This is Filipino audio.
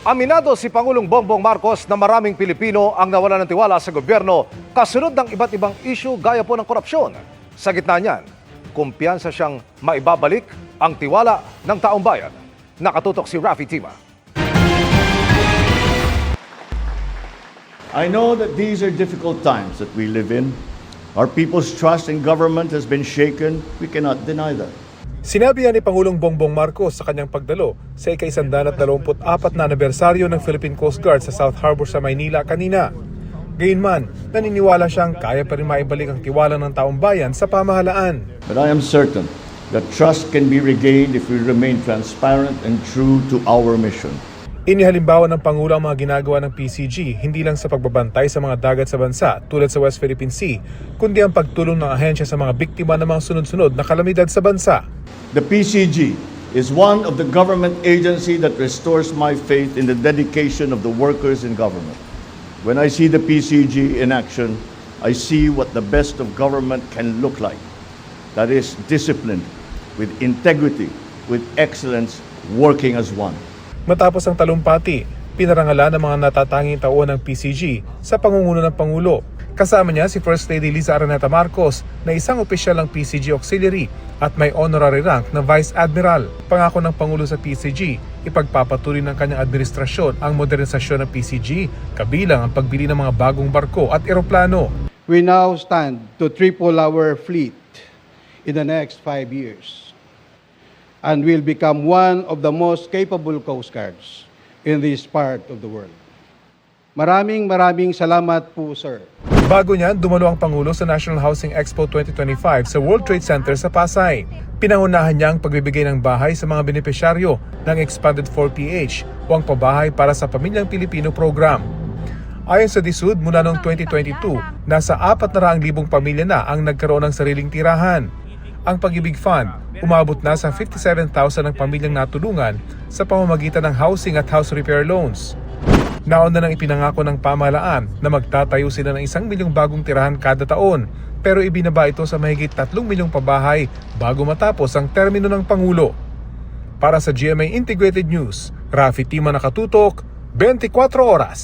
Aminado si Pangulong Bongbong Marcos na maraming Pilipino ang nawalan ng tiwala sa gobyerno kasunod ng iba't ibang issue gaya po ng korupsyon. Sa gitna niyan, kumpiyansa siyang maibabalik ang tiwala ng taong bayan. Nakatutok si Rafi Tima. I know that these are difficult times that we live in. Our people's trust in government has been shaken. We cannot deny that. Sinabi yan ni Pangulong Bongbong Marcos sa kanyang pagdalo sa ika-124 na anibersaryo ng Philippine Coast Guard sa South Harbor sa Maynila kanina. Gayunman, naniniwala siyang kaya pa rin maibalik ang tiwala ng taong bayan sa pamahalaan. But I am certain that trust can be regained if we remain transparent and true to our mission. Inihalimbawa ng Pangulo ang mga ginagawa ng PCG hindi lang sa pagbabantay sa mga dagat sa bansa tulad sa West Philippine Sea, kundi ang pagtulong ng ahensya sa mga biktima ng mga sunod-sunod na kalamidad sa bansa. The PCG is one of the government agency that restores my faith in the dedication of the workers in government. When I see the PCG in action, I see what the best of government can look like. That is disciplined, with integrity, with excellence, working as one. Matapos ang talumpati, pinarangalan ng mga natatanging tauhan ng PCG sa pangunguna ng Pangulo. Kasama niya si First Lady Liza Araneta Marcos na isang opisyal ng PCG Auxiliary at may honorary rank na Vice Admiral. Pangako ng Pangulo sa PCG, ipagpapatuloy ng kanyang administrasyon ang modernisasyon ng PCG, kabilang ang pagbili ng mga bagong barko at eroplano. We now stand to triple our fleet in the next 5 years and will become one of the most capable Coast Guards in this part of the world. Maraming salamat po, sir. Bago niyan, dumalo ang Pangulo sa National Housing Expo 2025 sa World Trade Center sa Pasay. Pinangunahan niya ang pagbibigay ng bahay sa mga benepisyaryo ng Expanded 4PH o ang pabahay para sa Pamilyang Pilipino program. Ayon sa DSUD, mula noong 2022, nasa 400,000 pamilya na ang nagkaroon ng sariling tirahan. Ang Pag-ibig Fund, umabot na sa 57,000 ang pamilyang natulungan sa pamamagitan ng housing at house repair loans. Nauna nang ipinangako ng pamahalaan na magtatayo sila ng 1 milyong bagong tirahan kada taon, pero ibinaba ito sa mahigit 3 milyong pabahay bago matapos ang termino ng Pangulo. Para sa GMA Integrated News, Rafi Tima, Nakatutok, 24 Oras.